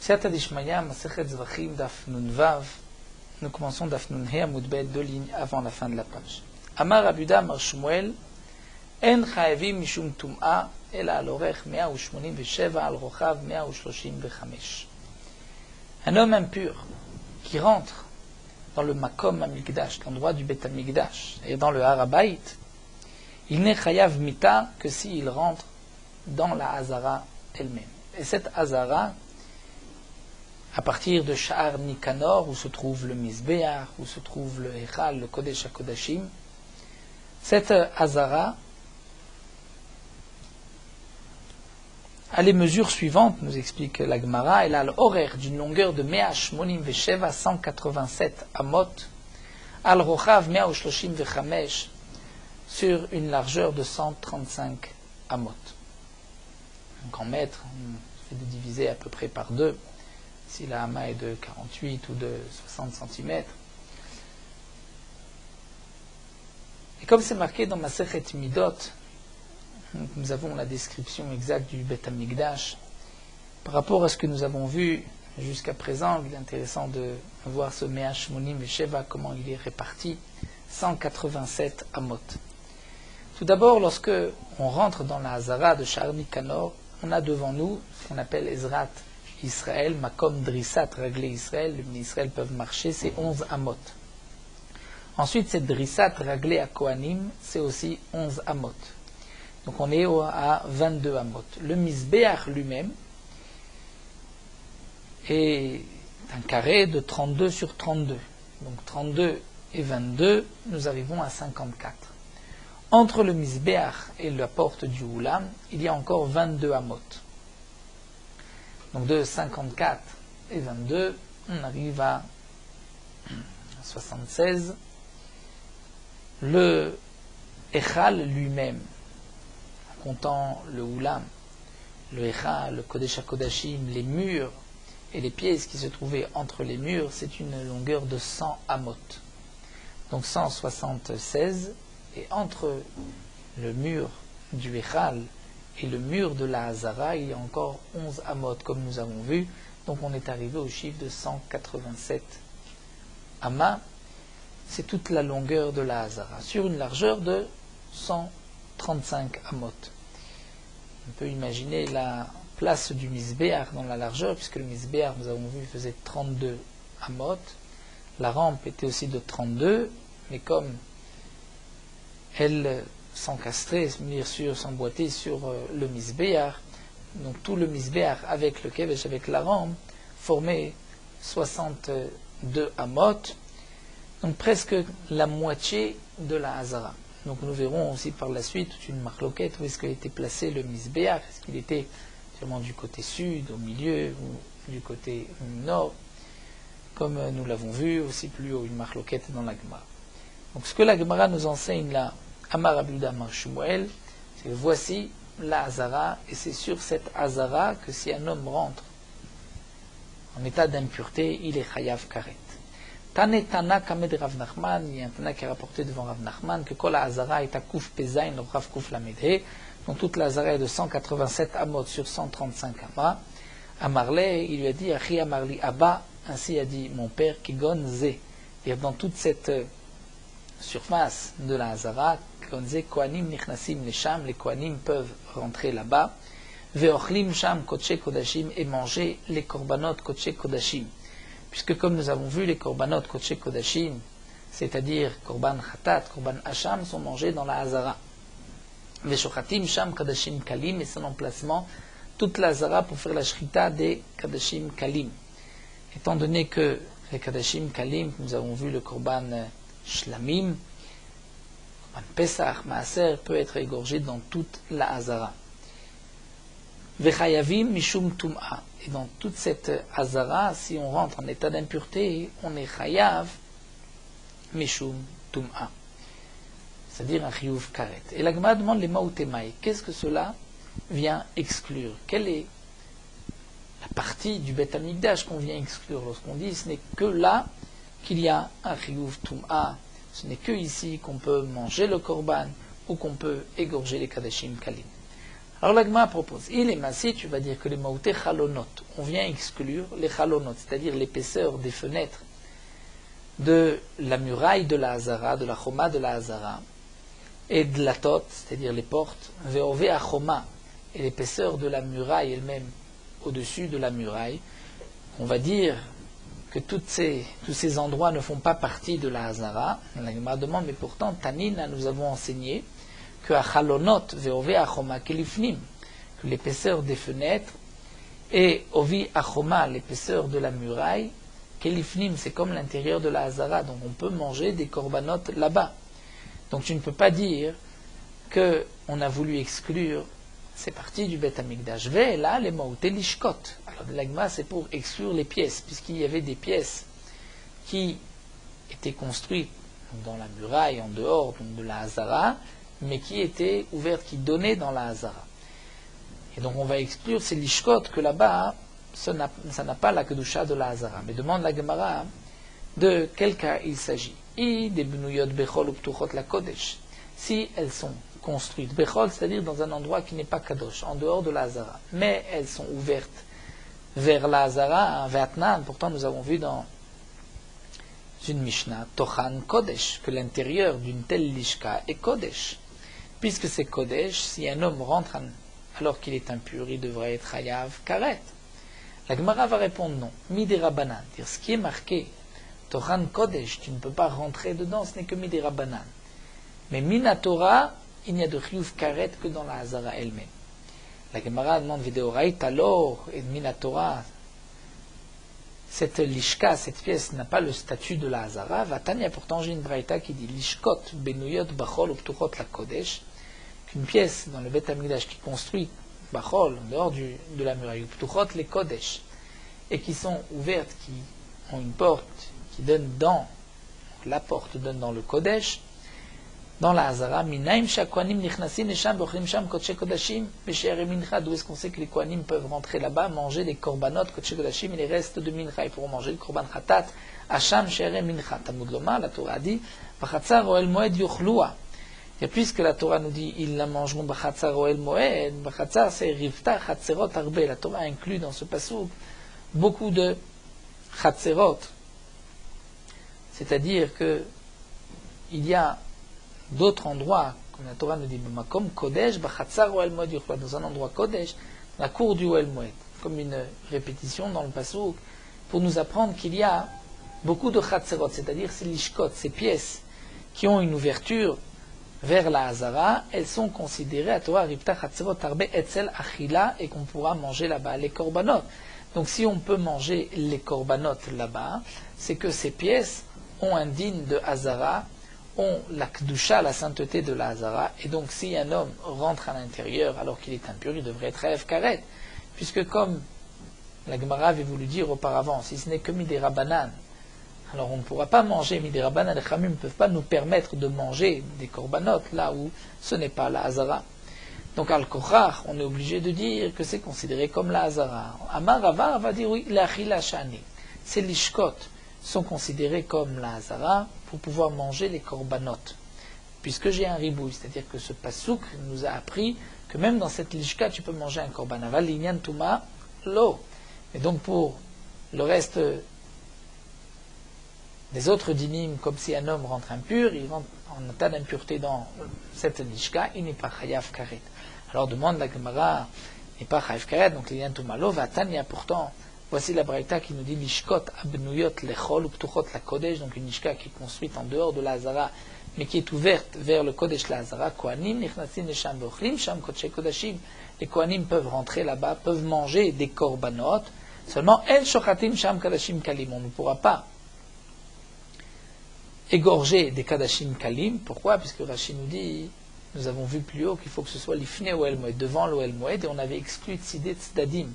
Siyata Dishmaya, Masechet Zvachim, Daf Nun Vav. Nous commençons Daf Nun He Amud Bet, 2 lignes avant la fin de la page. Amar Abuda Amar Shmuel, En Chayavim Mishum Tum'a, Ela al Orech 187, al Rochav 135. Un homme impur qui rentre dans le Makom Amigdash, l'endroit du Bet Amigdash, et dans le Harabait, il n'est Chayav Mita que s'il rentre dans la Hazara elle-même. Et cette Hazara, à partir de Sha'ar Nikanor, où se trouve le Mizbeach, où se trouve le Echal, le Kodesh HaKodashim, cette Hazara a les mesures suivantes, nous explique la Gemara. Elle a l'horaire d'une longueur de 187 amot, al rochav 135, sur une largeur de 135 amot. Donc en mètres, on fait de diviser à peu près par 2, si la hama est de 48 ou de 60 cm. Et comme c'est marqué dans Masechet Midot, nous avons la description exacte du Bet Amigdash. Par rapport à ce que nous avons vu jusqu'à présent, il est intéressant de voir ce Me'ash Monim et Sheva, comment il est réparti, 187 amot. Tout d'abord, lorsque on rentre dans la Hazara de Sha'ar Nikanor, on a devant nous ce qu'on appelle Ezrat Israël, Makom Drissat, Raglé Israël, les Bnei Israël peuvent marcher, c'est 11 amot. Ensuite, cette Drissat, Raglé à Kohanim, c'est aussi 11 amot. Donc on est à 22 amot. Le Mizbeach lui-même est un carré de 32 sur 32. Donc 32 et 22, nous arrivons à 54. Entre le Mizbeach et la porte du Oulam, il y a encore 22 amot. Donc de 54 et 22, on arrive à 76. Le Echal lui-même, comptant le Oulam, le Echal, le Kodesh HaKodashim, les murs et les pièces qui se trouvaient entre les murs, c'est une longueur de 100 amot. Donc 176, et entre le mur du Echal et le mur de la Hazara, il y a encore 11 amot, comme nous avons vu. Donc on est arrivé au chiffre de 187 amas. C'est toute la longueur de la Hazara, sur une largeur de 135 amot. On peut imaginer la place du Mizbeach dans la largeur, puisque le Mizbeach, nous avons vu, faisait 32 amot. La rampe était aussi de 32, mais comme elle s'encastrait, s'emboîtait sur le Mizbeach, donc tout le Mizbeach avec le Kevesh, avec la rampe, formait 62 amot, donc presque la moitié de la Hazara. Donc nous verrons aussi par la suite toute une marloquette où est-ce qu'il était placé le Mizbeach, est-ce qu'il était sûrement du côté sud, au milieu, ou du côté nord, comme nous l'avons vu aussi plus haut, une marloquette dans la Gemara. Donc ce que la Gemara nous enseigne là, Amar Abuda Amar Shmuel, c'est voici la Hazara, et c'est sur cette Hazara que si un homme rentre en état d'impureté, il est Chayav Karet. Tana Kamed Rav Nachman, il y a un Tana qui a rapporté devant Rav Nachman que Kol Hazara est à Kouf Pezain, le Rav Kouf Lamedhe, donc toute la Hazara est de 187 amot sur 135 amas. Amarle, il lui a dit, Achi Amarli Abba, ainsi a dit mon père, Kigon Ze. C'est-à-dire dans toute cette surface de la Hazara, Kigon Ze, Kohanim Nichnasim Lesham, les Kohanim peuvent rentrer là-bas, Veochlim Sham Kodesh Kodashim, et manger les Korbanot Kodesh Kodashim. Puisque comme nous avons vu, les korbanot Kodesh Kodashim, c'est-à-dire korban khatat, korban hacham, sont mangés dans la Hazara. Veshochatim sham kadashim kalim, et son emplacement, toute la Hazara pour faire la shrita des kadashim kalim. Étant donné que les kadashim kalim, nous avons vu le korban shlamim, korban pesach, maaser, peut être égorgé dans toute la Hazara. Vechayavim mishum tum'a. Et dans toute cette Hazara, si on rentre en état d'impureté, on est chayav mishum tum'a. C'est-à-dire un chiyuv karet. Et la Gemara demande les maoutemai. Qu'est-ce que cela vient exclure? Quelle est la partie du Bet Amigdash qu'on vient exclure lorsqu'on dit ce n'est que là qu'il y a un chiyuv tum'a? Ce n'est que ici qu'on peut manger le korban ou qu'on peut égorger les kadashim kalim. Alors l'Agma propose, il est massi, tu vas dire que les maouté chalonot, on vient exclure les chalonot, c'est-à-dire l'épaisseur des fenêtres de la muraille de la Hazara, de la Choma de la Hazara, et de la Tot, c'est-à-dire les portes, Ve'ove Achoma, et l'épaisseur de la muraille elle-même au-dessus de la muraille. On va dire que tous ces endroits ne font pas partie de la Hazara. La Gemara demande, mais pourtant, Tanina, nous avons enseigné que Achalonot, Ve'ove Achoma, Kelifnim, que l'épaisseur des fenêtres, et Ovi Achoma, l'épaisseur de la muraille, Kelifnim, c'est comme l'intérieur de la Hazara, donc on peut manger des korbanot là-bas. Donc tu ne peux pas dire qu'on a voulu exclure ces parties du Beth Amikdash. Ve là, les mots lishkot. Alors de l'agma, c'est pour exclure les pièces, puisqu'il y avait des pièces qui étaient construites dans la muraille, en dehors donc, de la Hazara, mais qui étaient ouvertes, qui donnaient dans la Hazara. Et donc on va exclure ces lishkot que là-bas, ça n'a pas la kedusha de la Hazara. Mais demande la Gemara de quel cas il s'agit. I des benuyot bechol ou ptuchot la kodesh. Si elles sont construites bechol, c'est-à-dire dans un endroit qui n'est pas kadosh, en dehors de la Hazara, mais elles sont ouvertes vers la Hazara, Vatnan. Pourtant nous avons vu dans une Mishnah, Tochan Kodesh, que l'intérieur d'une telle lishka est Kodesh. Puisque c'est Kodesh, si un homme rentre alors qu'il est impur, il devrait être Hayav Karet. La Gemara va répondre non. Midera Banan, dire ce qui est marqué, Tochan Kodesh, tu ne peux pas rentrer dedans, ce n'est que Midera Banan. Mais Minatora, il n'y a de Chiyuv Karet que dans la Hazara elle-même. La Gemara demande Videoraït alors, et Minatora, cette lishka, cette pièce n'a pas le statut de la Hazara. Vatania, pourtant j'ai une braïta qui dit Lishkot, Benuyot, Bachol, Uptuchot, la Kodesh, qu'une pièce dans le Beth Amikdash qui construit Bachol, en dehors de la muraille, Uptuchot, les Kodesh, et qui sont ouvertes, qui ont une porte qui donne dans, la porte donne dans le Kodesh, dans la Hazara, Minaim Shakwanim Nichnasin Nesham Bochrim Sham Kodesh Kodashim Beshere Mincha, d'où est-ce qu'on sait que les Kohanim peuvent rentrer là-bas, manger des korbanot Kodesh Kodashim et les restes de Mincha, ils pourront manger le korban Khatat, Hacham Shere Mincha. Talmud Loma, la Torah dit, Bachatzar Oel Moed Yuchlua. Et puisque la Torah nous dit, ils la mangeront Bachatzar Oel Moed, Bachatzar c'est Rivta Chatzerot Arbe. La Torah inclut dans ce passouk beaucoup de Chatzerot. C'est-à-dire que il y a d'autres endroits, comme la Torah nous dit, comme Kodesh, Bachatzar Oel Moed Yuchla, dans un endroit Kodesh, la cour du Oel Moed, comme une répétition dans le passouk, pour nous apprendre qu'il y a beaucoup de Chatzerot, c'est-à-dire ces lishkot, ces pièces qui ont une ouverture vers la Hazara, elles sont considérées à Torah Ripta Chatzerot Arbe Etzel Achila, et qu'on pourra manger là-bas les korbanot. Donc si on peut manger les korbanot là-bas, c'est que ces pièces ont un din de Hazara, ont la Kedusha, la sainteté de la Hazara, et donc si un homme rentre à l'intérieur alors qu'il est impur, il devrait être Hayav Karet, puisque comme la Gemara avait voulu dire auparavant, si ce n'est que Midera Banan, alors on ne pourra pas manger Midera Banan, les Khamim ne peuvent pas nous permettre de manger des korbanot là où ce n'est pas la Hazara. Donc Al-Kochar, on est obligé de dire que c'est considéré comme la Hazara. Amar Rava va dire oui, l'Achila Shani, ces lishkot sont considérés comme la Hazara pour pouvoir manger les korbanot. Puisque j'ai un ribouille, c'est-à-dire que ce pasouk nous a appris que même dans cette lishka, tu peux manger un korban. Aval l'inyan tuma lo. Et donc pour le reste des autres dinim, comme si un homme rentre impur, il rentre en état d'impureté dans cette lishka, il n'est pas chayav karet. Alors demande la Gemara, il n'est pas chayav karet, donc l'inyan tuma lo, vatania pourtant. Voici la braïta qui nous dit lishkot abnuyot lechol uptuchot la kodesh, donc une lishka qui est construite en dehors de la Hazara, mais qui est ouverte vers le kodesh la Hazara. Kohanim nichnasin nesham bochlim sham kodesh kodashim. Les kohanim peuvent rentrer là-bas, peuvent manger des korbanot. Seulement en shochatim sham kadashim kalim. On ne pourra pas égorger des kadashim kalim. Pourquoi? Puisque Rashi nous dit, nous avons vu plus haut qu'il faut que ce soit l'ifne Oel Moed, devant l'Oel Moed, et on avait exclu tzidé tzdadim,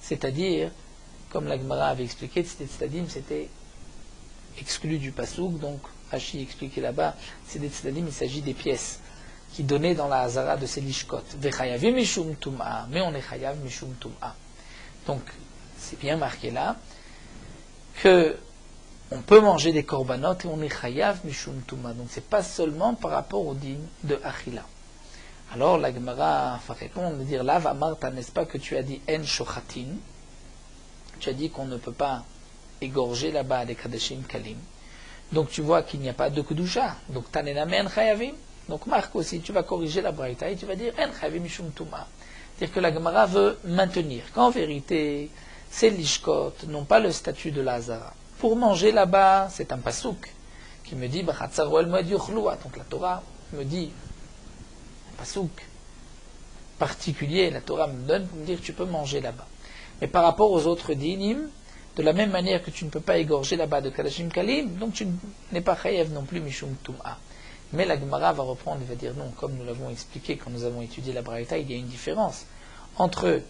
c'est-à-dire comme la Gemara avait expliqué, Tzdadim c'était exclu du pasouk, donc Rashi expliquait là-bas, Tzdadim il s'agit des pièces qui donnaient dans la Hazara de ces lishkot. Vechayavim mishum tum'a, mais on est chayav mishum tum'a. Donc c'est bien marqué là que on peut manger des korbanot et on est chayav mishum tum'a. Donc c'est pas seulement par rapport au din de Achila. Alors la Gemara va répondre, dire là va Martha, n'est-ce pas que tu as dit en shochatin? tu as dit qu'on ne peut pas égorger là-bas les Kadashim Kalim. Donc tu vois qu'il n'y a pas de Kedusha. Donc Tanename En Chayavim. Donc Marc aussi, tu vas corriger la Braïta et tu vas dire En Chayavim Mishum Tuma. C'est-à-dire que la Gemara veut maintenir qu'en vérité, ces lishkot n'ont pas le statut de la Hazara. Pour manger là-bas, c'est un pasouk qui me dit B'chatzaru el moed yuchloua. Donc la Torah me dit, un pasouk particulier, la Torah me donne pour me dire tu peux manger là-bas. Mais par rapport aux autres dinim, de la même manière que tu ne peux pas égorger là-bas de Kadashim Kalim, donc tu n'es pas chayev non plus Mishum Tum'a. Mais la Gemara va reprendre et va dire non, comme nous l'avons expliqué quand nous avons étudié la Braïta, il y a une différence entre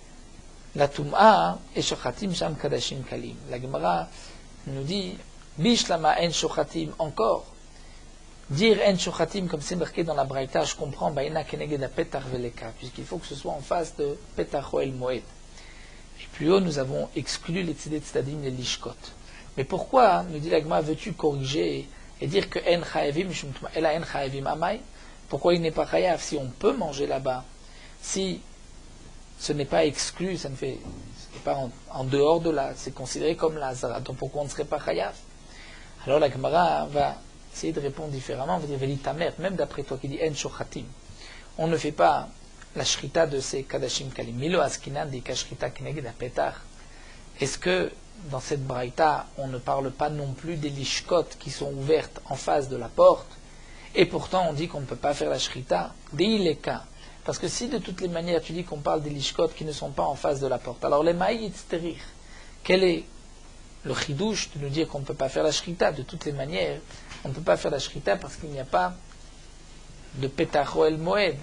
la Tum'a et Shochatim Sham Kadashim Kalim. La Gemara nous dit Bishlama En Shochatim encore. Dire En Shochatim comme c'est marqué dans la Braïta, je comprends, Baïna Keneged Petar Veleka, puisqu'il faut que ce soit en face de Petar El Moed. Et plus haut, nous avons exclu les Tzedek Tzadim, les Lishkot. Mais pourquoi, nous dit la Gemara, veux-tu corriger et dire que En Chayavim, elle a En Chayavim Amay? Pourquoi il n'est pas Chayav si on peut manger là-bas? Si ce n'est pas exclu, ce n'est pas en dehors de là, c'est considéré comme la Hazara. Donc pourquoi on ne serait pas Chayav? Alors la Gemara va essayer de répondre différemment, on va dire Velitamer, même d'après toi qui dis En Shochatim. On ne fait pas la shrita de ces Kadashim Kalim. Milo Askinan dit Kashrita Keneged Apetar. Est-ce que dans cette braïta, on ne parle pas non plus des lishkot qui sont ouvertes en face de la porte, et pourtant on dit qu'on ne peut pas faire la shrita? Deileka. Parce que si de toutes les manières tu dis qu'on parle des lishkot qui ne sont pas en face de la porte, alors les maït sterir, quel est le chidouche de nous dire qu'on ne peut pas faire la shrita? De toutes les manières, on ne peut pas faire la shrita parce qu'il n'y a pas de petacho el moed.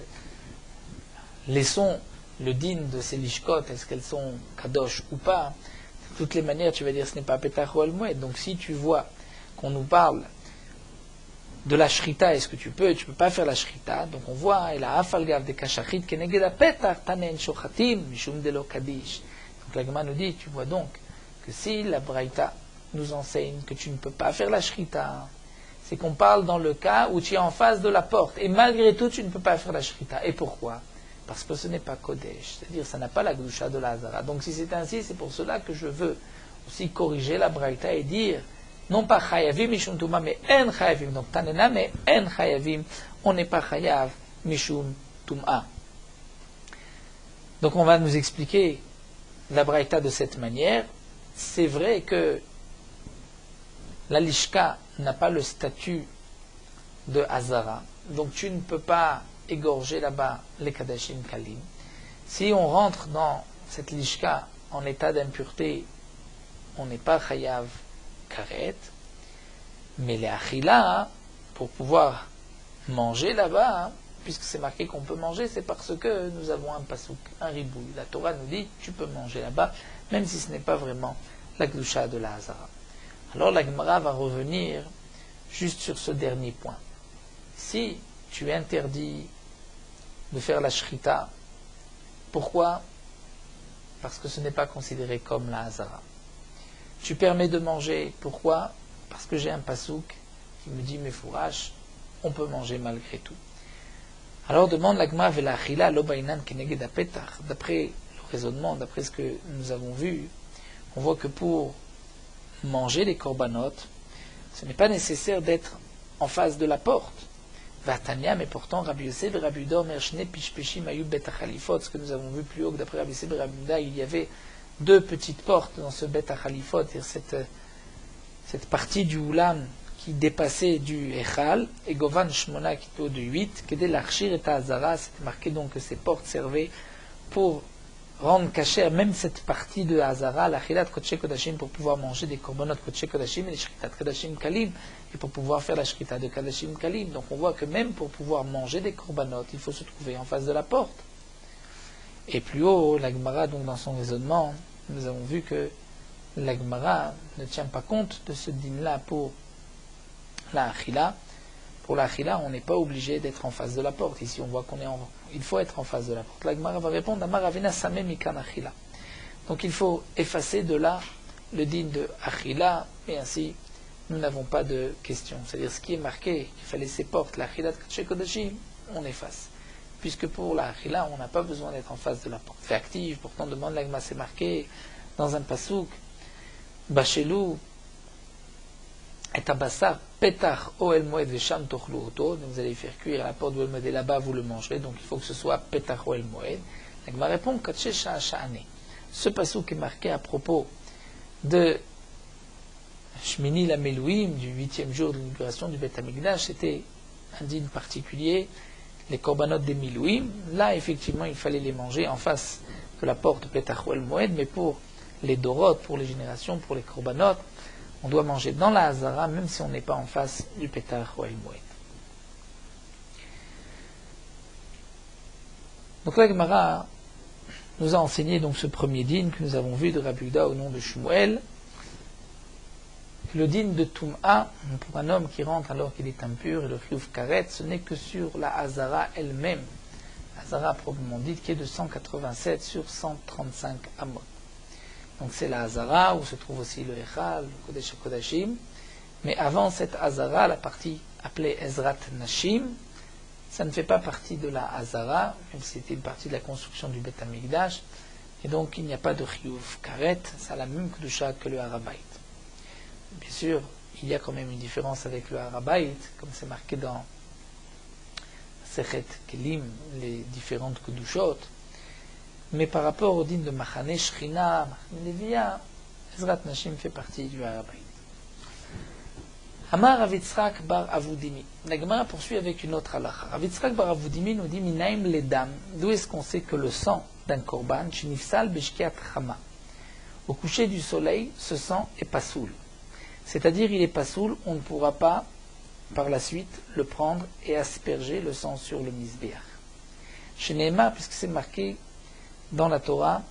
Laissons le din de ces lishkot, est-ce qu'elles sont kadosh ou pas? De toutes les manières, tu vas dire ce n'est pas petacho el moed. Donc si tu vois qu'on nous parle de la shrita, est-ce que tu peux pas faire la shrita? Donc on voit, et la afalgav de kashachit keneged apetar tanen shochatim mishum delo kadish. Donc la Gemara nous dit, tu vois donc que si la braïta nous enseigne que tu ne peux pas faire la shrita, c'est qu'on parle dans le cas où tu es en face de la porte, et malgré tout tu ne peux pas faire la shrita. Et pourquoi? Parce que ce n'est pas Kodesh, c'est-à-dire ça n'a pas la Gdusha de la Hazara. Donc si c'est ainsi, c'est pour cela que je veux aussi corriger la Braïta et dire, non pas Chayavim Mishum Tuma, mais En Chayavim. Donc Tanena, mais En Chayavim, on n'est pas Chayav Mishum Tuma. Donc on va nous expliquer la Braïta de cette manière. C'est vrai que la Lishka n'a pas le statut de Hazara. Donc tu ne peux pas égorger là-bas les Kadashim Kalim. Si on rentre dans cette lishka en état d'impureté, on n'est pas chayav karet, mais les achila, pour pouvoir manger là-bas, puisque c'est marqué qu'on peut manger, c'est parce que nous avons un pasouk, un ribouille. La Torah nous dit tu peux manger là-bas, même si ce n'est pas vraiment la gdusha de la Hazara. Alors la Gemara va revenir juste sur ce dernier point. Si tu interdis de faire la shrita. Pourquoi? Parce que ce n'est pas considéré comme la Hazara. Tu permets de manger. Pourquoi? Parce que j'ai un pasouk qui me dit, mes fourrages, on peut manger malgré tout. Alors demande l'agma velachila lo bainan keneged apetar. D'après le raisonnement, d'après ce que nous avons vu, on voit que pour manger les corbanotes, ce n'est pas nécessaire d'être en face de la porte. Vatania, mais pourtant Rabbi Yosef et Rabbi Yuda Omer Shne Pishpeshim Ayub Bet Achalifot, ce que nous avons vu plus haut, que d'après Rabbi Yosef et Rabbi Yuda, il y avait deux petites portes dans ce Bet Achalifot, c'est-à-dire cette partie du Oulam qui dépassait du Echal, et Govan Shmona qui était de 8, que dès l'Archir et Hazara, c'était marqué donc que ces portes servaient pour rendre cachère même cette partie de Hazara, l'Achilat Kodesh Kodashim, pour pouvoir manger des korbanot Kodesh Kodashim et les Shritat Kodashim Kalim, et pour pouvoir faire la Shrita de Kodashim Kalim. Donc on voit que même pour pouvoir manger des korbanot, il faut se trouver en face de la porte. Et plus haut, la Gemara, donc dans son raisonnement, nous avons vu que la Gemara ne tient pas compte de ce din-là pour la Achila. Pour la Achila, on n'est pas obligé d'être en face de la porte. Ici, on voit il faut être en face de la porte. La Gemara va répondre Amar Avena Sameh Mikan Achila. Donc il faut effacer de là le din de Achila, et ainsi nous n'avons pas de question. C'est-à-dire ce qui est marqué, qu'il fallait ces portes, la Achilat Kodesh Kodashim, on efface. Puisque pour la Achila, on n'a pas besoin d'être en face de la porte. Fait active, pourtant demande la Gemara, c'est marqué dans un pasouk Bachelou et Abassar, Petach Oel Moed Vesham Tochlu Oto. Vous allez faire cuire à la porte de Oel Moed et là-bas vous le mangerez. Donc il faut que ce soit Petach Oel Moed. La Gemara répond Katshe Sha'ane. Ce passouk est marqué à propos de Shmini la Melouim, du 8e jour de l'inauguration du Beth Amikdash. C'était un dîne particulier, les korbanot des Milouim. Là, effectivement, il fallait les manger en face de la porte de Petach Oel Moed, mais pour les Dorot, pour les générations, pour les korbanot, on doit manger dans la Hazara, même si on n'est pas en face du Petach Oel Moed. Donc la Gemara nous a enseigné donc ce premier dîne que nous avons vu de Rabbi Yehuda au nom de Shmuel. Le dîne de Toum'a, pour un homme qui rentre alors qu'il est impur, et le Chiyuv Karet, ce n'est que sur la Hazara elle-même, la Hazara proprement dite, qui est de 187 sur 135 amot. Donc c'est la Hazara, où se trouve aussi le Echal, le Kodesh HaKodashim. Mais avant cette Hazara, la partie appelée Ezrat Nashim, ça ne fait pas partie de la Hazara, même si c'était une partie de la construction du Beth Amikdash. Et donc il n'y a pas de Chiyuv Karet, ça a la même Kedusha que le Harabait. Bien sûr, il y a quand même une différence avec le Harabait, comme c'est marqué dans Sechet Kelim, les différentes Kedushot. Mais par rapport au dîne de Machane Shechina, Machane Levia, Ezrat Nashim fait partie du Harabait. Amar Rav Yitzchak bar Avoudimi. La Gemara poursuit avec une autre halakha. Rav Yitzchak bar Avoudimi nous dit Minaim ledam. D'où est-ce qu'on sait que le sang d'un korban, Shinifsal beshkiat chama, au coucher du soleil, ce sang est pasoul. C'est-à-dire, il est pasoul, on ne pourra pas, par la suite, le prendre et asperger le sang sur le misbéach. Chez Nehemar, puisque c'est marqué dans la Torah,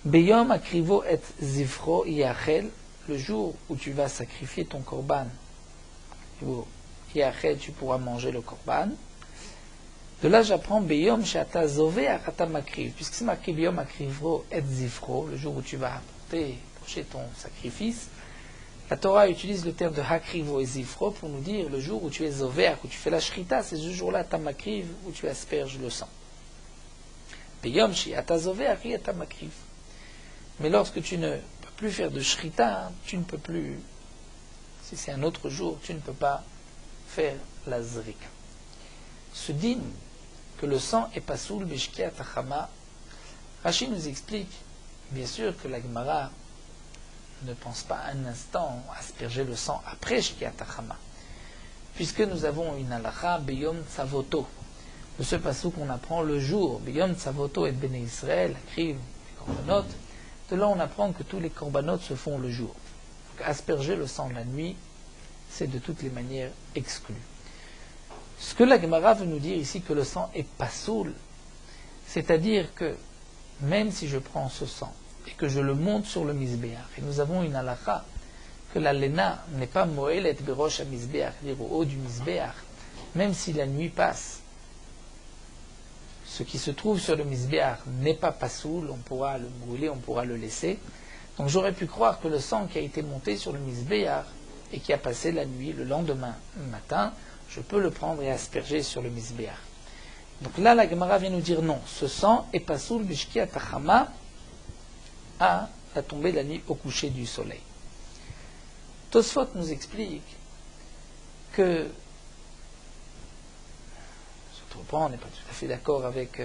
Beyom akrivo et zifro yachel, le jour où tu vas sacrifier ton korban, yachel, tu pourras manger le korban. De là, j'apprends Beyom she'ata zové achata makriv, puisque c'est marqué Beyom akrivo et zifro, le jour où tu vas approcher ton sacrifice. La Torah utilise le terme de hakrivo et zifro pour nous dire le jour où tu es zover, où tu fais la shrita, c'est ce jour-là, tamakriv, où tu asperges le sang. Beyom she'ata zover achata makriv. Mais lorsque tu ne peux plus faire de shrita, tu ne peux plus, si c'est un autre jour, tu ne peux pas faire la zrika. Ce dîne que le sang est pasoul beshkiat achama, Rashi nous explique, bien sûr que la Gemara ne pense pas un instant asperger le sang après shkiat achama, puisque nous avons une halakha beyom tsavoto, de ce passage qu'on apprend le jour, beyom tsavoto et bnei Israël, kriv, les korbanot. De là on apprend que tous les korbanot se font le jour. Donc, asperger le sang la nuit, c'est de toutes les manières exclu. Ce que la Gemara veut nous dire ici, que le sang est pasoul, c'est-à-dire que même si je prends ce sang et que je le monte sur le misbéach, et nous avons une halakha, que la lena n'est pas moelet berosh à misbéach, c'est-à-dire au haut du misbéach, même si la nuit passe, ce qui se trouve sur le misbéach n'est pas pasoul, on pourra le brûler, on pourra le laisser. Donc j'aurais pu croire que le sang qui a été monté sur le misbéach et qui a passé la nuit, le lendemain matin, je peux le prendre et asperger sur le misbéach. Donc là, la Gemara vient nous dire non, ce sang est pasoul bishkiat achama à la tombée de la nuit au coucher du soleil. Tosfot nous explique que, surtout on n'est pas tout à fait d'accord avec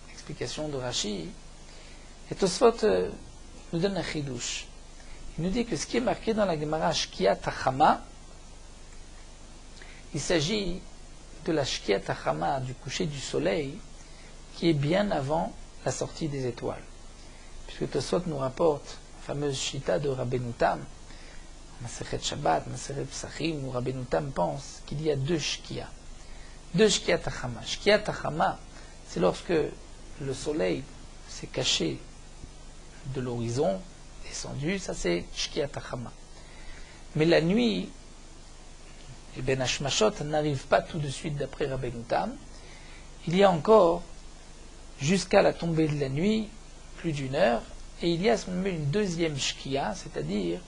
l'explication de Rashi, et Tosfot nous donne un chidouche. Il nous dit que ce qui est marqué dans la Gemara shkiat achama, il s'agit de la shkiat achama, du coucher du soleil, qui est bien avant la sortie des étoiles. Puisque Tosfot nous rapporte la fameuse shita de Rabbeinu Tam, Masechet Shabbat, Masechet Psachim, où Rabbeinu Tam pense qu'il y a deux shkiat achama. Shkiat achama, c'est lorsque le soleil s'est caché de l'horizon, descendu, ça c'est shkiat achama. Mais la nuit, les Ben Hashmashot n'arrivent pas tout de suite d'après Rabbeinu Tam. Il y a encore, jusqu'à la tombée de la nuit, plus d'une heure, et il y a à ce moment une deuxième shkia, c'est-à-dire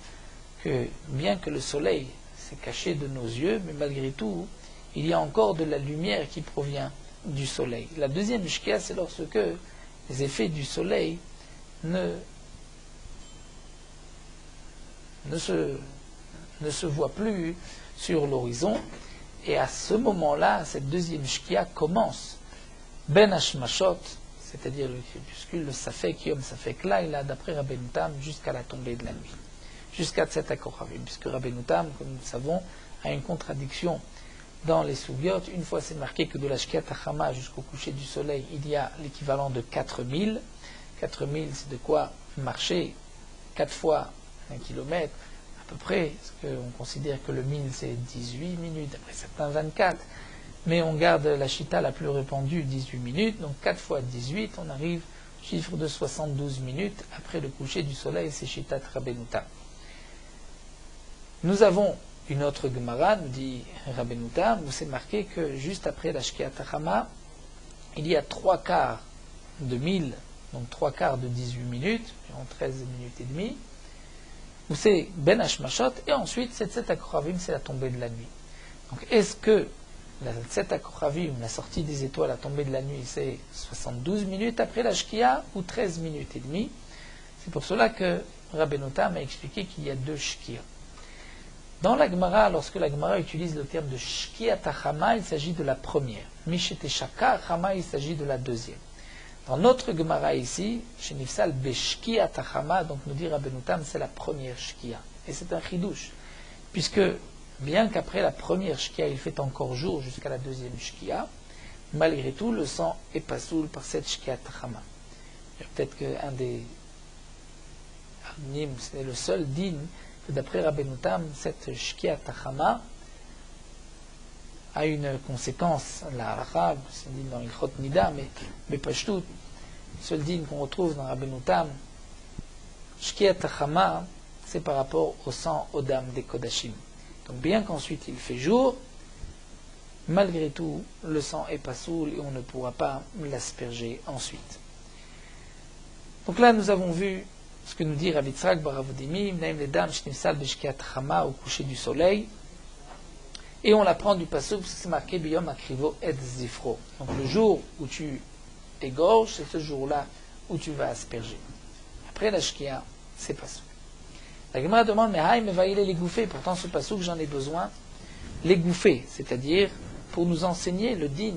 que bien que le soleil s'est caché de nos yeux, mais malgré tout, il y a encore de la lumière qui provient du soleil. La deuxième shkia, c'est lorsque les effets du soleil ne ne se voit plus sur l'horizon. Et à ce moment-là, cette deuxième shkia commence. Ben Hashmashot, c'est-à-dire le crépuscule, le Safek Yom Safek Laila, d'après Rabbeinu Tam, jusqu'à la tombée de la nuit. Jusqu'à Tzetak Kochavim, puisque Rabbeinu Tam, comme nous le savons, a une contradiction dans les Sugyot. Une fois, c'est marqué que de la Shkiat Hachama jusqu'au coucher du soleil, il y a l'équivalent de 4000. 4000, c'est de quoi marcher 4 fois 1 kilomètre, à peu près, parce qu'on considère que le mille, c'est 18 minutes, après certains 24. Mais on garde la chita la plus répandue, 18 minutes, donc 4 fois 18, on arrive au chiffre de 72 minutes après le coucher du soleil, c'est Shitat Rabbeinu Tam. Nous avons une autre Gemara, nous dit Rabbeinu Tam, où c'est marqué que juste après la Shkiat Hachama, il y a 3 quarts de 1000, donc 3 quarts de 18 minutes, environ 13 minutes et demie, où c'est Ben Hashmashot, et ensuite c'est Tzetak Kochavim, c'est la tombée de la nuit. Donc est-ce que la Tzetak Kochavim, la sortie des étoiles, la tombée de la nuit, c'est 72 minutes après la Shkia ou 13 minutes et demie? C'est pour cela que Rabbeinu Tam a expliqué qu'il y a 2 Shkia. Dans la Gemara, lorsque la Gemara utilise le terme de Shkiat Hachama, il s'agit de la première. Mishete Shaka Hachama, il s'agit de la deuxième. Dans notre Gemara ici, chez Nifsal, Beshkiat Hachama, donc nous dit Rabbeinu Tam, c'est la première Shkia. Et c'est un chidouche, puisque bien qu'après la première Shkia, il fait encore jour jusqu'à la deuxième Shkia, malgré tout, le sang est pas saoul par cette Shkiat Hachama. Peut-être qu'un des Arnim, c'est le seul din que d'après Rabbeinu Tam, cette Shkiat Hachama a une conséquence, la halakha, c'est dit dans l'Ilchot Nida, mais Pashtout, le seul din qu'on retrouve dans Rabbeinu Tam, Shkiat Hachama, c'est par rapport au sang Odam des Kodashim. Donc bien qu'ensuite il fait jour, malgré tout, le sang est pas saoul et on ne pourra pas l'asperger ensuite. Donc là, nous avons vu ce que nous dit Rav Yitzhak bar Avodimi, Mnaim Ledam Shnifsal Beshkiat Hachama, au coucher du soleil. Et on l'apprend du pasuk, parce que c'est marqué Biyom Akrivo et Zifro. Donc le jour où tu égorges, c'est ce jour-là où tu vas asperger. Après la Shkia, c'est pasuk. La Gemara demande, mais Haïm Mevaïle les gouffés, pourtant ce pasuk, j'en ai besoin. Les gouffés, c'est-à-dire pour nous enseigner le din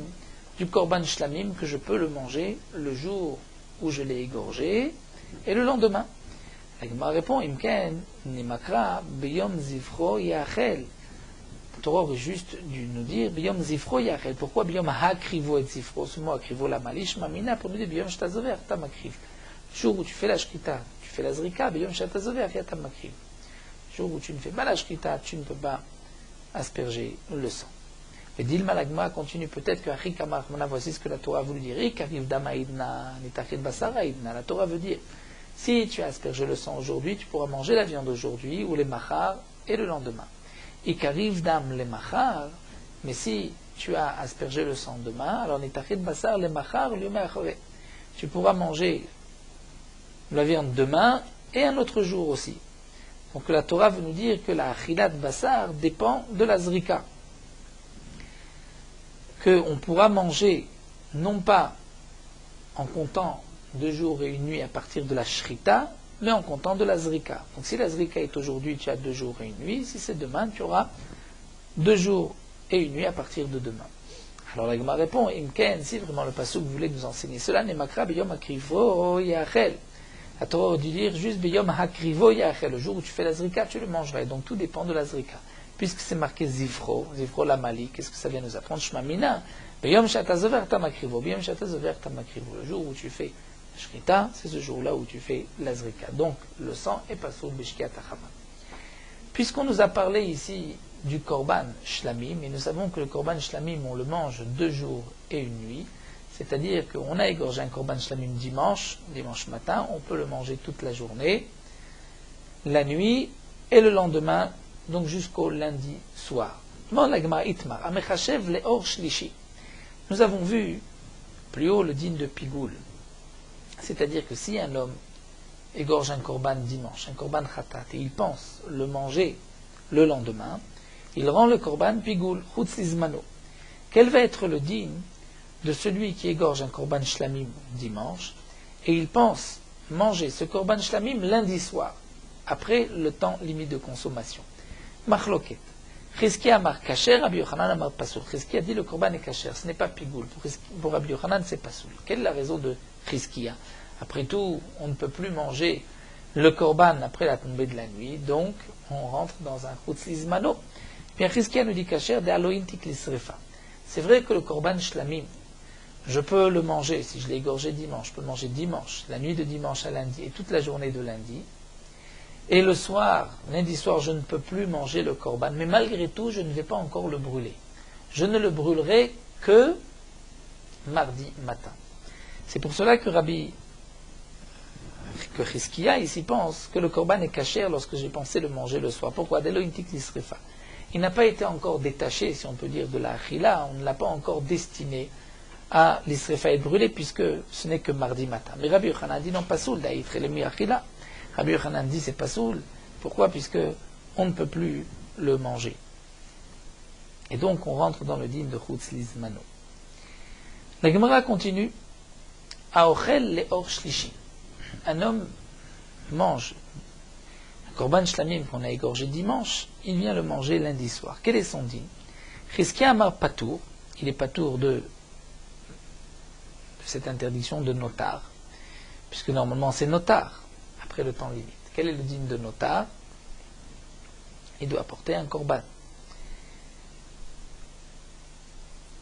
du Korban Shlamim, que je peux le manger le jour où je l'ai égorgé et le lendemain. La Gemara répond, Imken Nimakra Biyom Zifro Yachel. Le Torah aurait juste dû nous dire Biyom Zifro Yachel. Pourquoi Biyom Hakrivo et Zifro? Ce mot Akrivo la malish mamina pour nous dire Biyom Shtazover Tamakriv. Le jour où tu fais la Shkita, tu fais la Zrika, Biyom Shtazover Tamakriv. Le jour où tu ne fais pas la Shkita, tu ne peux pas asperger le sang. Et Dilma Lagma continue peut-être que Achik Amar Mana, voici ce que la Torah a voulu dire. Ik arrive Damaïdna, Nitachid Basaraïdna. La Torah veut dire si tu as aspergé le sang aujourd'hui, tu pourras manger la viande aujourd'hui ou les machar et le lendemain. Ik arrive Dam les machar, mais si tu as aspergé le sang demain, alors Nitachid Basar les machar, tu pourras manger la viande demain et un autre jour aussi. Donc la Torah veut nous dire que la Achilat Basar dépend de la Zrika. Qu'on pourra manger non pas en comptant 2 jours et 1 nuit à partir de la Shrita, mais en comptant de la Zrika. Donc si la Zrika est aujourd'hui, tu as 2 jours et 1 nuit. Si c'est demain, tu auras 2 jours et 1 nuit à partir de demain. Alors la Gemara répond, Imken, si vraiment le pasuk voulait nous enseigner cela, Nemakra biyom akrivo yachel. La Torah aurait dû dire juste biyom hakrivo yachel. Le jour où tu fais la Zrika, tu le mangerais. Donc tout dépend de la Zrika. Puisque c'est marqué Zifro, Zifro la Mali, qu'est-ce que ça vient nous apprendre? Shmamina, Beyom Shatazover Tamakrivo, Beyom Shatazover Tamakrivo. Le jour où tu fais la Shrita, c'est ce jour-là où tu fais la Zrika. Donc, le sang est pas sur Beshkiat Hachama. Puisqu'on nous a parlé ici du Korban Shlamim, et nous savons que le Korban Shlamim, on le mange 2 jours et 1 nuit, c'est-à-dire qu'on a égorgé un Korban Shlamim dimanche matin, on peut le manger toute la journée, la nuit et le lendemain, donc jusqu'au lundi soir. Nous avons vu plus haut le din de Pigoul. C'est-à-dire que si un homme égorge un korban dimanche, un korban khatat, et il pense le manger le lendemain, il rend le korban Pigoul, chutzizmano. Quel va être le din de celui qui égorge un korban shlamim dimanche, et il pense manger ce korban shlamim lundi soir? après le temps limite de consommation. Machloket. Chizkia amar kasher, Rabbi Yochanan amar pasoul. Chizkia dit le korban est kasher, ce n'est pas pigoul. Pour Rabbi Yochanan, c'est pasoul. Quelle est la raison de Chizkia? Après tout, on ne peut plus manger le korban après la tombée de la nuit, donc on rentre dans un chutz lizmano. Bien, Chizkia nous dit kasher de aloin tiklis refa. C'est vrai que le korban shlamim, je peux le manger, si je l'ai égorgé dimanche, je peux le manger dimanche, la nuit de dimanche à lundi et toute la journée de lundi. Et le soir, lundi soir, je ne peux plus manger le korban, mais malgré tout, je ne vais pas encore le brûler. Je ne le brûlerai que mardi matin. C'est pour cela que Chizkia ici pense que le korban est caché lorsque j'ai pensé le manger le soir. Pourquoi? Il n'a pas été encore détaché, si on peut dire, de la achila, on ne l'a pas encore destiné à l'isrefa être brûlé, puisque ce n'est que mardi matin. Mais Rabbi Yochanan dit non, pas soul, d'aïtre elemi achila. Rabbi Yochanan dit c'est pas soul. Pourquoi? Puisque on ne peut plus le manger. Et donc on rentre dans le din de chutz lizmano. La Gemara continue. Aochel leor shlishi. Un homme mange un korban shlamim qu'on a égorgé dimanche, il vient le manger lundi soir. Quel est son din? Chizkia amar patour, il est patour de cette interdiction de notar, puisque normalement c'est notar, après le temps limite. Quel est le din de notar? Il doit apporter un korban.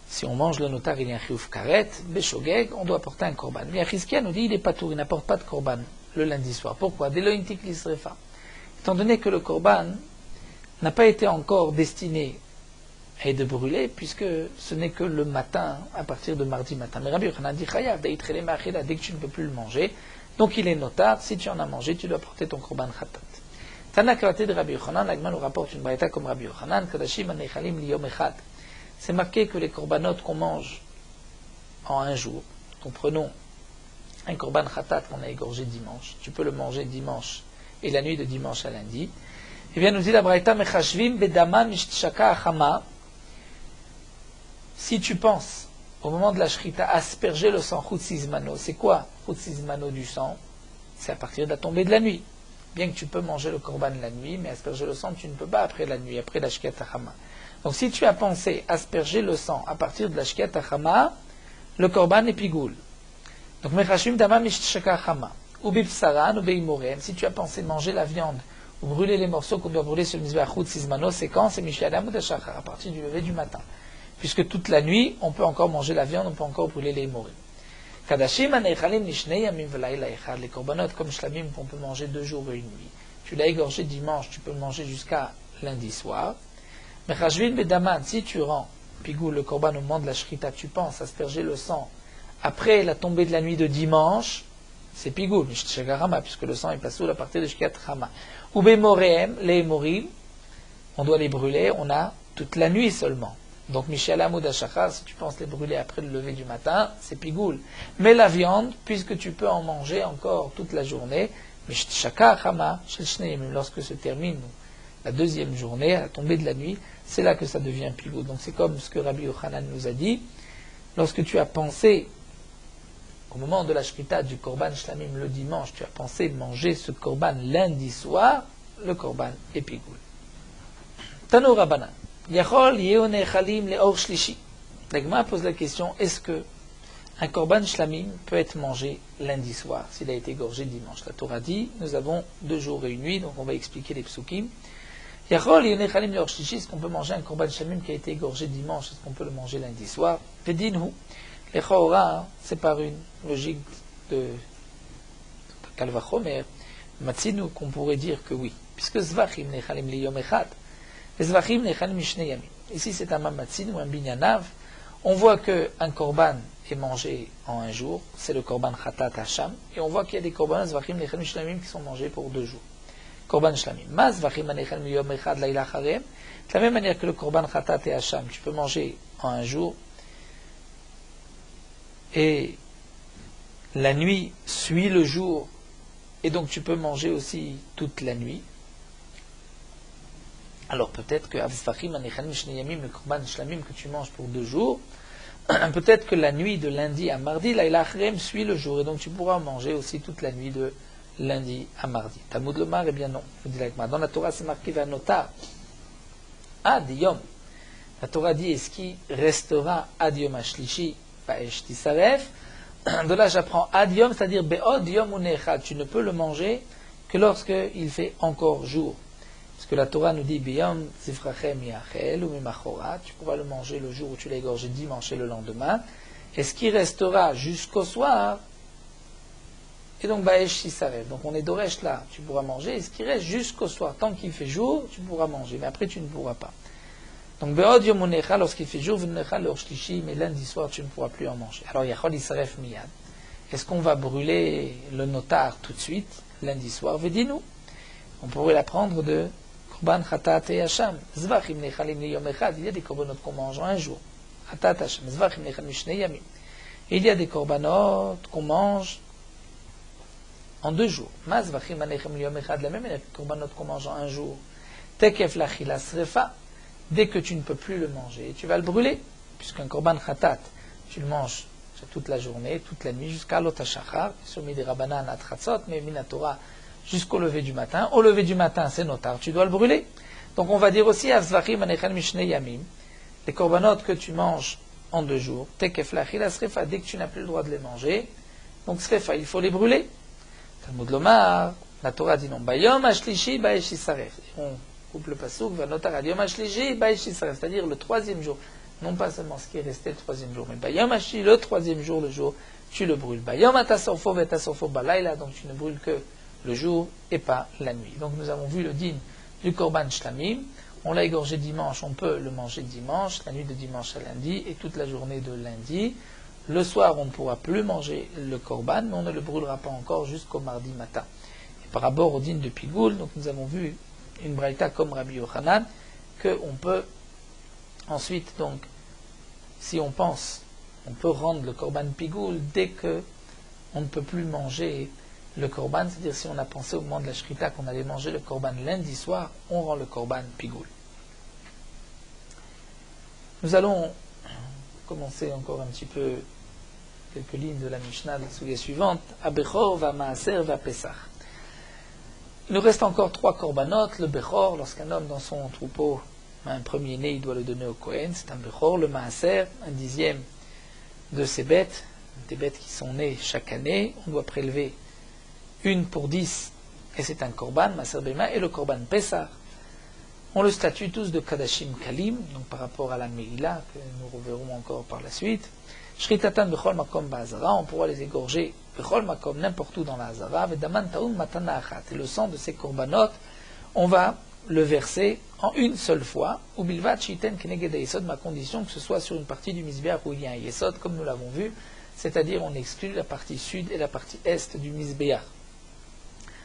Si on mange le notar, il y a un chiouf karet, beshogeg, on doit apporter un korban. Mais Chizkia nous dit il est patour, il n'apporte pas de korban le lundi soir. Pourquoi? Delointik lisrefa. Étant donné que le korban n'a pas été encore destiné à être brûlé, puisque ce n'est que le matin, à partir de mardi matin. Mais Rabbi Yochanan dit chayav deitrele ma'achila, dès que tu ne peux plus le manger, donc il est notar, si tu en as mangé, tu dois porter ton korban khatat. Tana kavate de Rabbi Yochanan, l'Agman nous rapporte une braïta comme Rabbi Yochanan, kadashim anechalim liyom echad. C'est marqué que les corbanotes qu'on mange en un jour, donc prenons un korban khatat qu'on a égorgé dimanche, tu peux le manger dimanche et la nuit de dimanche à lundi, et bien nous dit la braïta mechashvim bedama mishtshaka achama. Si tu penses au moment de la shrita asperger le sang chutz lizmano, c'est quoi chutz lizmano du sang? C'est à partir de la tombée de la nuit. Bien que tu peux manger le korban la nuit, mais asperger le sang tu ne peux pas après la nuit, après la shkiat achama. Donc si tu as pensé asperger le sang à partir de la shkiat achama, le korban est pigoul. Donc mechashvim dama mishtshaka achama. Ou bipsaran ou beimorem, si tu as pensé manger la viande ou brûler les morceaux qu'on doit brûler sur le mizbeach chutz lizmano, c'est quand? C'est mishiadam ou dashachar, à partir du lever du matin. Puisque toute la nuit, on peut encore manger la viande, on peut encore brûler les morim. Kadashim anechalim nishnei yamim velayla echad, les korbanot comme shlamim qu'on peut manger 2 jours et 1 nuit. Tu l'as égorgé dimanche, tu peux le manger jusqu'à lundi soir. Mechashvin bedaman, si tu rends pigou le korban au moment de la shrita, tu penses asperger le sang après la tombée de la nuit de dimanche, c'est pigou, mishtchagarama, puisque le sang est passé à partir de shkiat chama. Ou bemoreem, les morim, on doit les brûler, on a toute la nuit seulement. Donc, Michel Hamoud Shachar, si tu penses les brûler après le lever du matin, c'est pigoul. Mais la viande, puisque tu peux en manger encore toute la journée, lorsque se termine la deuxième journée, à la tombée de la nuit, c'est là que ça devient pigoul. Donc, c'est comme ce que Rabbi Yochanan nous a dit. Lorsque tu as pensé, au moment de la shrita du korban shlamim le dimanche, tu as pensé manger ce korban lundi soir, le korban est pigoul. Tano Rabbanan. Yachol yeonechalim leor shlishi. La Gemara pose la question, est-ce que un korban shlamim peut être mangé lundi soir s'il a été égorgé dimanche? La Torah dit, nous avons 2 jours et 1 nuit, donc on va expliquer les psukim. Yachol yeonechalim leor shlishi, est-ce qu'on peut manger un korban shlamim qui a été égorgé dimanche? Est-ce qu'on peut le manger lundi soir? Vedinhu. Lechaora, c'est par une logique de kalvachomer, matzinu, qu'on pourrait dire que oui, puisque zvachim nechalim liyom echad. Ici c'est un mamatzin ou un binyanav. On voit qu'un korban est mangé en un jour, c'est le korban khatat hacham, et on voit qu'il y a des korban zvachim nechalim shlamim qui sont mangés pour 2 jours. Korban shlamim. Mas zvachim nechalim yom echad laila charem. De la même manière que le korban khatat et hacham, tu peux manger en un jour, et la nuit suit le jour, et donc tu peux manger aussi toute la nuit. Alors peut-être que le korban shlamim que tu manges pour 2 jours, peut-être que la nuit de lundi à mardi, la ilachrem suit le jour, et donc tu pourras manger aussi toute la nuit de lundi à mardi. Talmud Lomar, eh bien non. Vous dites avec moi. Dans la Torah, c'est marqué Vanota. Ad Yom. La Torah dit, est-ce qui restera Ad Yom Ashlishi, Vaesh Tisaref. De là, j'apprends Ad Yom, c'est-à-dire Be'od Yom Unechad. Tu ne peux le manger que lorsqu'il fait encore jour. Parce que la Torah nous dit Biyom Zifrachem Yachel ou Mimachorat. Tu pourras le manger le jour où tu l'as égorgé dimanche et le lendemain. Et ce qui restera jusqu'au soir, et donc Baesh Tisaref. Donc on est d'Oresh là, tu pourras manger. Et ce qui reste jusqu'au soir, tant qu'il fait jour, tu pourras manger. Mais après, tu ne pourras pas. Donc, Be'od Yom Unecha, lorsqu'il fait jour, V'necha l'Or Shlishi, mais lundi soir, tu ne pourras plus en manger. Alors, Yachol Yisaref Miyad. Est-ce qu'on va brûler le notar tout de suite, lundi soir? Dis-nous. On pourrait l'apprendre de Korban Chatat et Hacham. Zvach im nechalim li yom echad. Il y a des korbanot qu'on mange en un jour. Chatat Hacham. Zvach im nechalim mishnei yamim. Et il y a des korbanot qu'on mange en 2 jours. Ma zvachim anechem li yom echad. La même, il y a des korbanot qu'on mange en un jour. Tekef lachila srefa. Dès que tu ne peux plus le manger, tu vas le brûler, puisqu'un korban khatat, tu le manges toute la journée, toute la nuit, jusqu'à l'otashachar, sur des rabanan atratzot, mais minatora, jusqu'au lever du matin. Au lever du matin, c'est notar, tu dois le brûler. Donc on va dire aussi, avzvachim anechan mishne yamim, les korbanot que tu manges en 2 jours, tekef lachila srefa, dès que tu n'as plus le droit de les manger, donc srefa, il faut les brûler. Talmud Lomar, la Torah dit non, bayom ashlishi baesh yisaref. Coupe le pasouk, va notar ad yom hashlishi, baesh yisaref, c'est-à-dire le 3e jour. Non pas seulement ce qui est resté le 3e jour, mais bayom hashli, le 3e jour, le jour, tu le brûles. Bayom atasorfo vetasorfo balayla, donc tu ne brûles que le jour et pas la nuit. Donc nous avons vu le din du korban shlamim. On l'a égorgé dimanche, on peut le manger dimanche, la nuit de dimanche à lundi et toute la journée de lundi. Le soir, on ne pourra plus manger le korban, mais on ne le brûlera pas encore jusqu'au mardi matin. Et par rapport au din de Pigoul, donc nous avons vu une braïta comme Rabbi Yochanan, qu'on peut ensuite, donc, si on pense, on peut rendre le korban pigoul dès que on ne peut plus manger le korban, c'est-à-dire si on a pensé au moment de la shrita qu'on allait manger le korban lundi soir, on rend le korban pigoul. Nous allons commencer encore un petit peu quelques lignes de la Mishnah, la soulier suivante, Abechor va Maaser va Pesach. Il nous reste encore 3 korbanot. Le Bechor, lorsqu'un homme dans son troupeau a un premier-né, il doit le donner au Kohen, c'est un Bechor. Le Maaser, 1/10 de ses bêtes, des bêtes qui sont nées chaque année. On doit prélever 1 pour 10, et c'est un korban, Maaser Bema, et le korban Pesach. On le statue tous de Kadashim Kalim, donc par rapport à la Meila, que nous reverrons encore par la suite. Shritatan Bechol Makom Ba'azara, on pourra les égorger Bechol Makom, n'importe où dans la Hazara, Vedaman Taum Matana Achat. Et le sang de ces korbanot, on va le verser en une seule fois, ou Bilvat Shiten Keneged Yesod, ma condition que ce soit sur une partie du Misbeach où il y a un Yesod, comme nous l'avons vu, c'est-à-dire on exclut la partie sud et la partie est du Misbeach.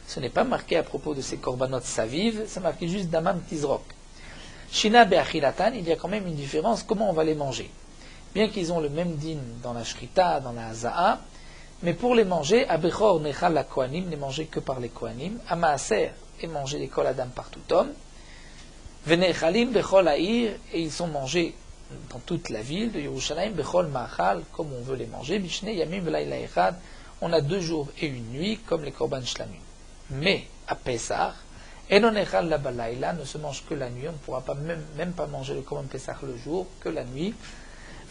Ce n'est pas marqué à propos de ces korbanot saviv, c'est marqué juste Damam Tizrok. Shina Be'achilatan, il y a quand même une différence, comment on va les manger. Bien qu'ils ont le même din dans la Shrita, dans la Haza'a, mais pour les manger, Abechor Nechal la Kohanim, n'est mangé que par les Kohanim, Amaaser est mangé les Kol Adam par tout homme, Venechalim Bechol Ha'ir, et ils sont mangés dans toute la ville de Yerushalayim, Bechol Ma'achal, comme on veut les manger, Bishne Yamim Velayla Echad, on a 2 jours et 1 nuit, comme les Korban Shlamim. Mais à Pesach, Enon Echal la Balayla ne se mange que la nuit, on ne pourra pas même pas manger le Korban Pesach le jour, que la nuit.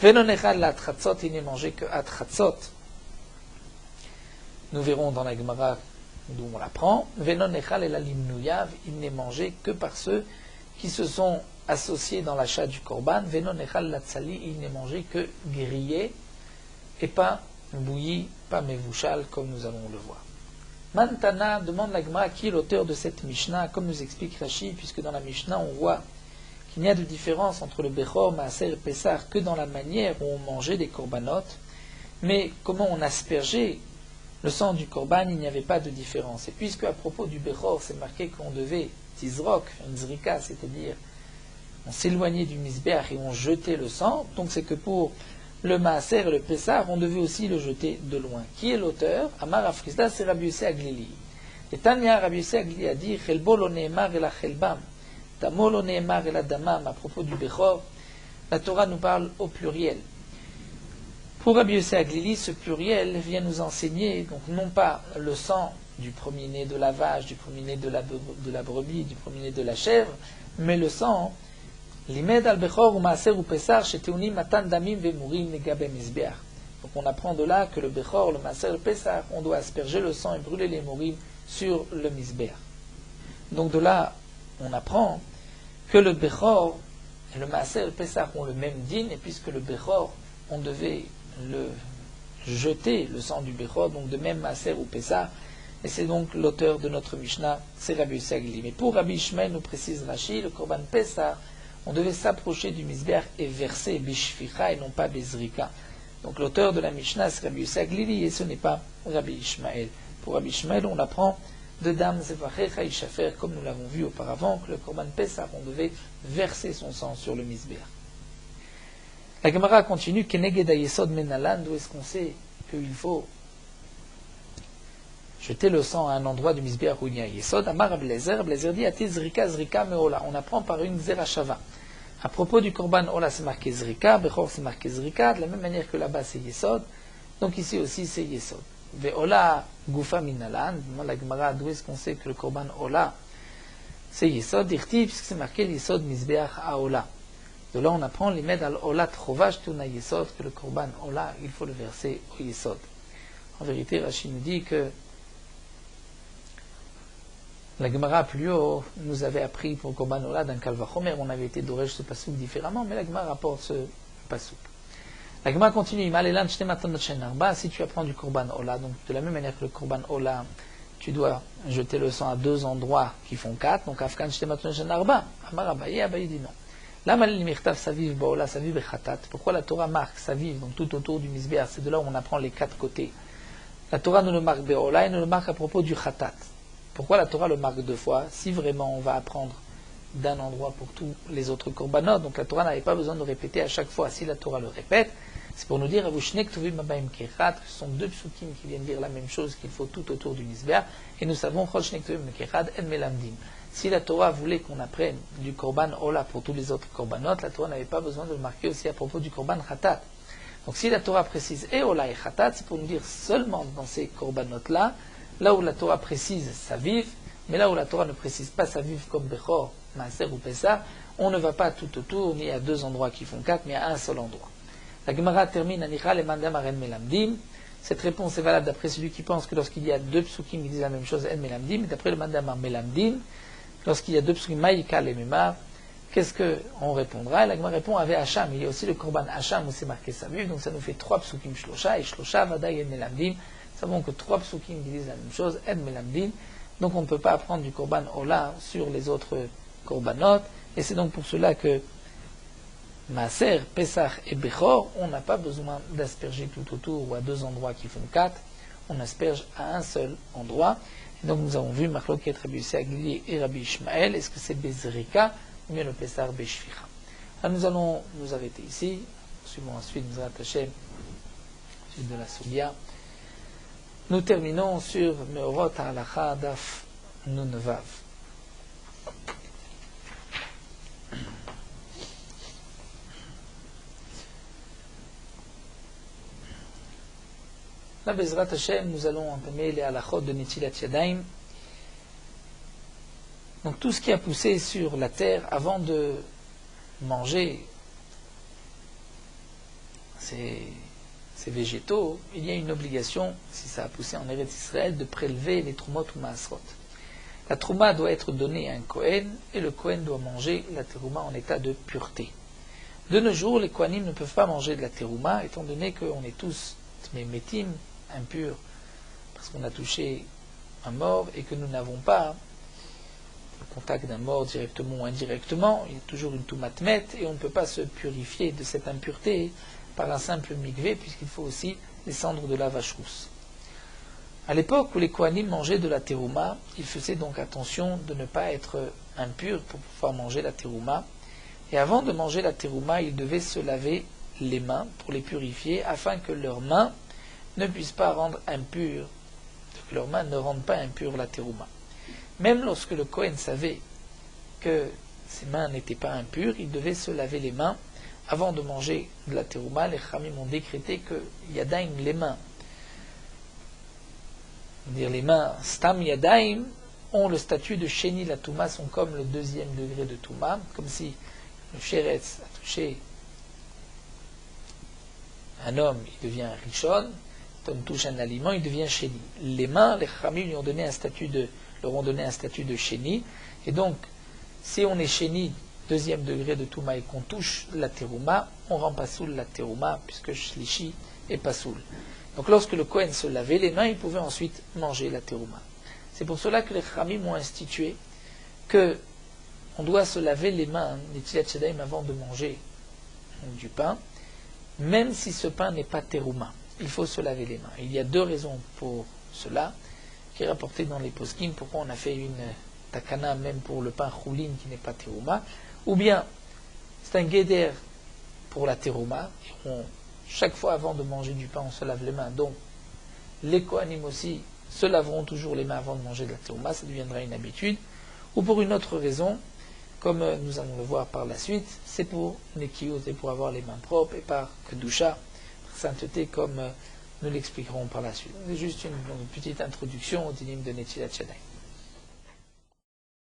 Venon Echal la Tratzot, il n'est mangé que à Tratzot. Nous verrons dans la Gemara d'où on l'apprend. Venon Echal et la Limnouyav, il n'est mangé que par ceux qui se sont associés dans l'achat du Korban. Venon Echal la Tzali, il n'est mangé que grillé et pas bouilli, pas mevouchal, comme nous allons le voir. Mantana demande la Gemara qui est l'auteur de cette Mishnah, comme nous explique Rashi, puisque dans la Mishnah on voit qu'il n'y a de différence entre le Bechor, Maaser et Pessah que dans la manière où on mangeait des korbanot, mais comment on aspergeait le sang du korban, il n'y avait pas de différence. Et puisque à propos du Bechor, c'est marqué qu'on devait tizrok, une zrika, c'est-à-dire on s'éloignait du misbeach et on jetait le sang, donc c'est que pour le Maaser et le Pessah, on devait aussi le jeter de loin. Qui est l'auteur? Amar Afrizda, c'est Rabbi Yossé Aglili. Et Tanya, Rabbi Yossé Aglili a dit Chelbo lo neemar et la chelbam, Tamo lo neemar et la damam. À propos du Bechor, la Torah nous parle au pluriel. Pour Rabbi Yossé Aglili, ce pluriel vient nous enseigner, donc non pas le sang du premier-né de la vache, du premier-né de la brebis, du premier-né de la chèvre, mais le sang, limed al bechor ou maaser ou pesar, sheteunim matan damim vemurim negabe mizbeach. Donc on apprend de là que le bechor, le maaser, le pesar, on doit asperger le sang et brûler les murim sur le mizbeach. Donc de là, on apprend que le bechor et le maaser et le pesar ont le même din, et puisque le bechor, on devait le jeter, le sang du bechor, donc de même maaser ou pesar, et c'est donc l'auteur de notre Mishnah, c'est Rabbi Yossi Aglili. Mais pour Rabbi Ishmael, nous précise Rashi, le korban pesar, on devait s'approcher du mizbeach et verser bishficha et non pas bezrika. Donc l'auteur de la Mishnah, c'est Rabbi Yossi Aglili, et ce n'est pas Rabbi Ishmael. Pour Rabbi Ishmael, on apprend de Dam Zevachecha Ishafer, comme nous l'avons vu auparavant, que le korban pesar, on devait verser son sang sur le mizbeach. La Gemara continue, Keneged Ayesod Menalan, d'où est-ce qu'on sait qu'il faut jeter le sang à un endroit du mizbeach où il y a Yesod? Amar Ablezer dit Ati Zrika Zrika Meola. On apprend par une Zerachava. À propos du korban Ola, c'est marqué Zrika, Bechor, c'est marqué Zrika, de la même manière que là-bas c'est Yesod, donc ici aussi c'est Yesod. Veola Gufa Minalan, la Gemara, d'où est-ce qu'on sait que le korban Ola c'est Yesod? Dirti, puisque c'est marqué Yesod Mizbeach Aola. De là on apprend l'Imed al Ola Trovash Tuna Yesod, que le korban Ola, il faut le verser au Yesod. En vérité, Rashi nous dit que la Gemara plus haut nous avait appris pour Korban Ola d'un Kalvachomer, on avait été d'orège ce pasouk différemment, mais la Gemara rapporte ce pasouk. La Gemara continue, si tu apprends du Korban Ola, donc de la même manière que le Korban Ola, tu dois jeter le sang à deux endroits qui font quatre, donc Afkan Shtematon Shenarba, Amar Abaye, Abaye dit non. Lama l'Imirtav Saviv Baola Saviv Echatat, pourquoi la Torah marque Saviv, donc tout autour du Mizbeach, c'est de là où on apprend les quatre côtés. La Torah nous le marque Baola et nous le marque à propos du Chatat. Pourquoi la Torah le marque deux fois? Si vraiment on va apprendre d'un endroit pour tous les autres korbanot, donc la Torah n'avait pas besoin de répéter à chaque fois. Si la Torah le répète, c'est pour nous dire que ce sont deux psukim qui viennent dire la même chose qu'il faut tout autour du Mizbeach, et nous savons si la Torah voulait qu'on apprenne du korban Ola pour tous les autres korbanot, la Torah n'avait pas besoin de le marquer aussi à propos du korban Chatat. Donc si la Torah précise et Ola et Chatat, c'est pour nous dire seulement dans ces korbanot-là, là où la Torah précise Saviv, mais là où la Torah ne précise pas Saviv comme Bechor, Maaser ou Pesar, on ne va pas tout autour, ni à deux endroits qui font quatre, mais à un seul endroit. La Gemara termine Anicha le mandam aren melamdim. Cette réponse est valable d'après celui qui pense que lorsqu'il y a deux psukim qui disent la même chose, en melamdim, et d'après le mandam ar melamdim, lorsqu'il y a deux psukim maïka et memar, qu'est-ce qu'on répondra? La Gemara répond avec Hacham. Il y a aussi le korban Hacham où c'est marqué Saviv, donc ça nous fait trois psukim shlosha, et shlosha vadaï en melamdim. Nous savons que trois psukim qui disent la même chose, en melamdim, donc on ne peut pas apprendre du korban Ola sur les autres korbanot, et c'est donc pour cela que Maaser, Pesach et Bechor, on n'a pas besoin d'asperger tout autour ou à deux endroits qui font quatre, on asperge à un seul endroit. Et donc nous avons vu Machloket Rabbi Yossi Aglili et Rabbi Ishmael, est-ce que c'est Bezrika ou bien le Pesach Beshficha? Alors nous allons nous arrêter ici, suivons ensuite nous rattacher suite de la Soubia. Nous terminons sur Meorot HaHalacha Daf Nun Vav. Là, Bezrat Hashem, nous allons entamer les halachot de Netilat Yadayim. Donc tout ce qui a poussé sur la terre avant de manger ces végétaux, il y a une obligation, si ça a poussé en Eretz Israël, de prélever les troumot ou maasrot. La trouma doit être donnée à un Kohen, et le Kohen doit manger la terouma en état de pureté. De nos jours, les Kohanim ne peuvent pas manger de la terouma, étant donné qu'on est tous métim, impurs, parce qu'on a touché un mort, et que nous n'avons pas le contact d'un mort directement ou indirectement. Il y a toujours une toumatmet, et on ne peut pas se purifier de cette impureté par un simple mikvé, puisqu'il faut aussi les cendres de la vache rousse. À l'époque où les Kohanim mangeaient de la terouma, ils faisaient donc attention de ne pas être impurs pour pouvoir manger la terouma. Et avant de manger la terouma, ils devaient se laver les mains pour les purifier, afin que leurs mains ne puissent pas rendre impures, que leurs mains ne rendent pas impures la terouma. Même lorsque le Kohen savait que ses mains n'étaient pas impures, il devait se laver les mains avant de manger de la terouma. Les Khamim ont décrété que Yadayim, les mains, dire les mains Stam Yadaim, ont le statut de Sheni la Touma, sont comme le deuxième degré de Touma, comme si le Sheretz a touché un homme, il devient Rishon, quand on touche un aliment, il devient Sheni. Les mains, les Chachamim lui ont donné un statut leur ont donné un statut de Sheni, et donc, si on est Sheni, deuxième degré de Touma, et qu'on touche la Terouma, on rend pas soul la Terouma, puisque Shlishi est pas soul. Donc lorsque le Kohen se lavait les mains, il pouvait ensuite manger la Terouma. C'est pour cela que les Chachamim ont institué que on doit se laver les mains, Netilat Yadayim, avant de manger du pain, même si ce pain n'est pas Terouma. Il faut se laver les mains. Il y a deux raisons pour cela, qui est rapporté dans les poskim, pourquoi on a fait une takana même pour le pain choulin qui n'est pas Terouma, ou bien c'est un guéder pour la Terouma, chaque fois avant de manger du pain, on se lave les mains, donc les Kohanim aussi se laveront toujours les mains avant de manger de la Terouma, ça deviendra une habitude, ou pour une autre raison, comme nous allons le voir par la suite, c'est pour Nekiyot, c'est pour avoir les mains propres, et par Kedusha, par sainteté, comme nous l'expliquerons par la suite. C'est juste une petite introduction au dinim de Netilat Yadayim.